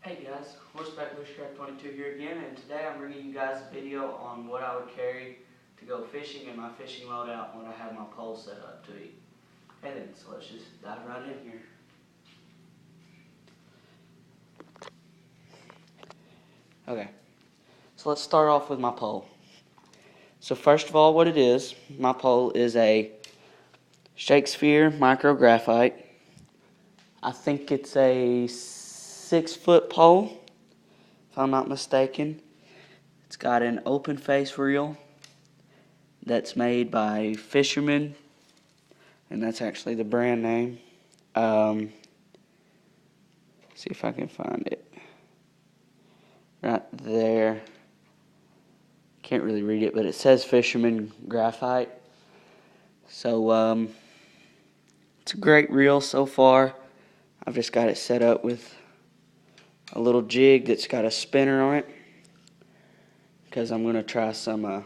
Hey guys, Horseback Bushcraft 22 here again, and today I'm bringing you guys a video on what I would carry to go fishing in my fishing loadout when I have my pole set up to eat. Okay then, so let's just dive right in here. Okay, so let's start off with my pole. So first of all, what it is, my pole is a Shakespeare micro graphite. I think it's a 6-foot pole, if I'm not mistaken. It's got an open face reel that's made by Fisherman, and that's actually the brand name. See if I can find it. Right there. Can't really read it, but it says Fisherman Graphite. So, it's a great reel so far. I've just got it set up with a little jig that's got a spinner on it, because I'm going to try some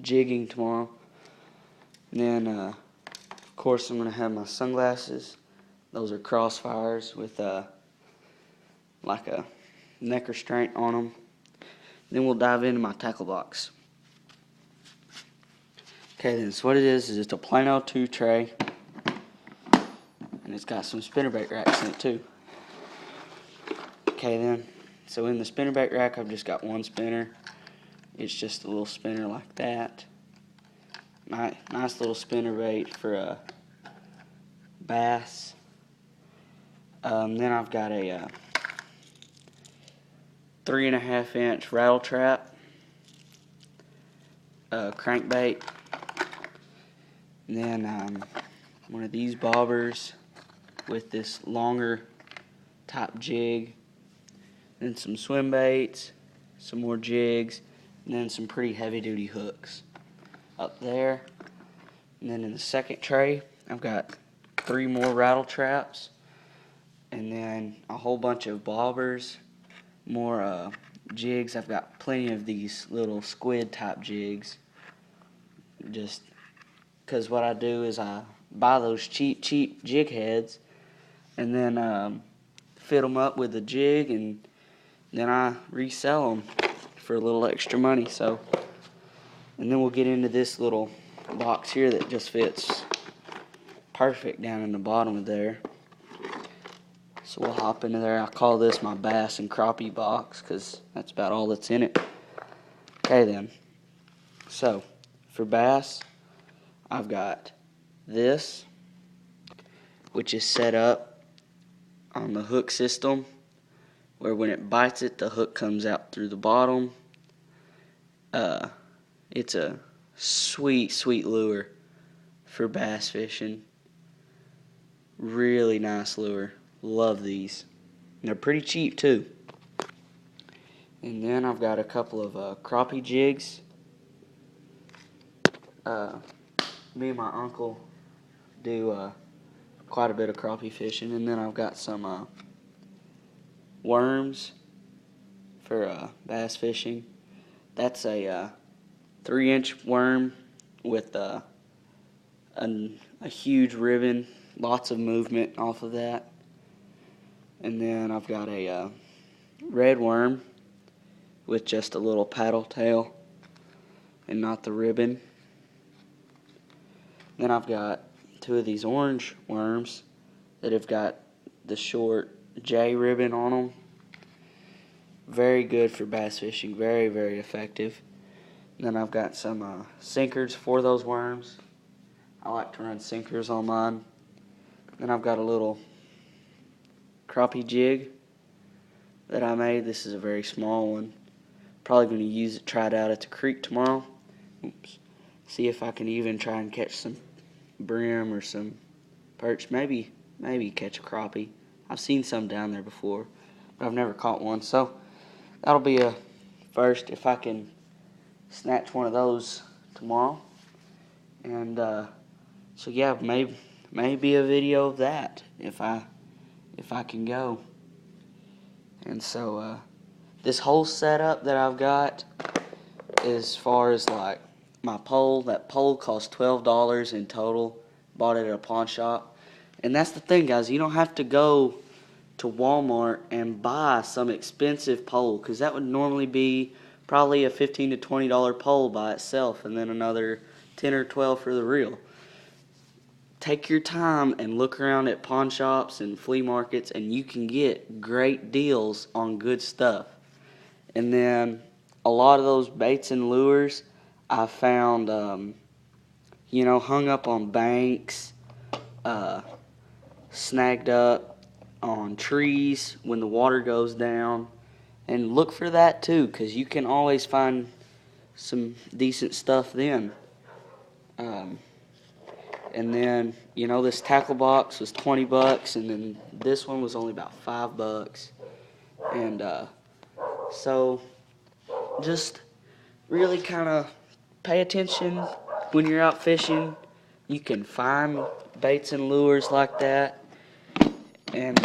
jigging tomorrow. And then, of course, I'm going to have my sunglasses. Those are Crossfires with like a neck restraint on them. Then we'll dive into my tackle box. Okay, then, so what it is it's a plain old 2 tray, and it's got some spinnerbait racks in it too. Okay then, so in the spinnerbait rack I've just got one spinner. It's just a little spinner like that. Nice little spinnerbait for a bass. Then I've got a 3.5-inch rattle trap, crankbait, and then one of these bobbers with this longer top jig, then some swim baits, some more jigs, and then some pretty heavy duty hooks up there. And then in the second tray I've got 3 more rattle traps, and then a whole bunch of bobbers, more jigs. I've got plenty of these little squid type jigs, just because what I do is I buy those cheap jig heads and then fit them up with a jig, and then I resell them for a little extra money. So, and then we'll get into this little box here that just fits perfect down in the bottom of there. So we'll hop into there. I call this my bass and crappie box because that's about all that's in it. Okay then, so for bass I've got this, which is set up on the hook system, where when it bites it, the hook comes out through the bottom. It's a sweet lure for bass fishing. Really nice lure. Love these. And they're pretty cheap too. And then I've got a couple of crappie jigs. Me and my uncle do quite a bit of crappie fishing. And then I've got some worms for bass fishing. That's a 3-inch worm with a huge ribbon, lots of movement off of that. And then I've got a red worm with just a little paddle tail and not the ribbon. Then I've got 2 of these orange worms that have got the short J ribbon on them. Very good for bass fishing, very effective. And then I've got some sinkers for those worms. I like to run sinkers on mine. Then I've got a little crappie jig that I made. This is a very small one. Probably going to use it, try it out at the creek tomorrow. Oops. See if I can even try and catch some brim or some perch. Maybe catch a crappie. I've seen some down there before, but I've never caught one. So that'll be a first if I can snatch one of those tomorrow. And so yeah, maybe a video of that if I can go. And so this whole setup that I've got, as far as like my pole, that pole cost $12 in total. Bought it at a pawn shop. And that's the thing, guys, you don't have to go to Walmart and buy some expensive pole, because that would normally be probably a $15 to $20 pole by itself, and then another 10 or 12 for the reel. Take your time and look around at pawn shops and flea markets, and you can get great deals on good stuff. And then a lot of those baits and lures I found, hung up on banks, snagged up on trees when the water goes down. And look for that too, because you can always find some decent stuff then. And then, this tackle box was $20, and then this one was only about $5. And so just really kind of pay attention when you're out fishing. You can find baits and lures like that. And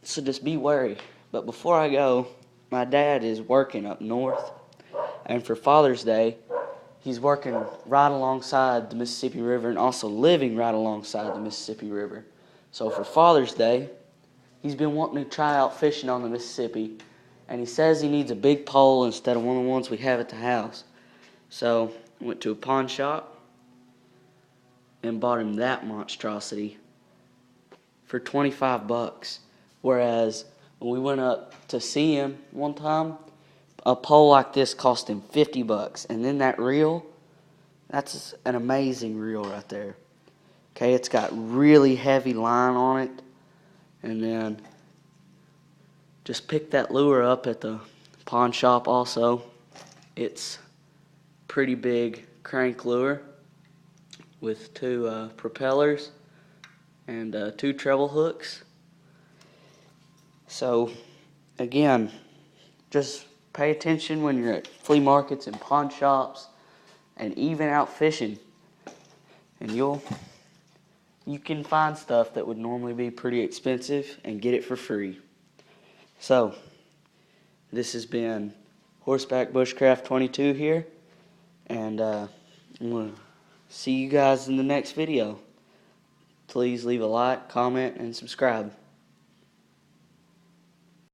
so just be wary. But before I go, my dad is working up north. And for Father's Day, he's working right alongside the Mississippi River and also living right alongside the Mississippi River. So for Father's Day, he's been wanting to try out fishing on the Mississippi. And he says he needs a big pole instead of one of the ones we have at the house. So I went to a pawn shop and bought him that monstrosity for $25. Whereas when we went up to see him one time, a pole like this cost him $50. And then that reel, that's an amazing reel right there. Okay, it's got really heavy line on it. And then just pick that lure up at the pawn shop also. It's pretty big crank lure with two propellers and two treble hooks. So again, just pay attention when you're at flea markets and pawn shops and even out fishing, and you can find stuff that would normally be pretty expensive and get it for free. So this has been Horseback Bushcraft 22 here, and I'm going to see you guys in the next video. Please leave a like, comment, and subscribe.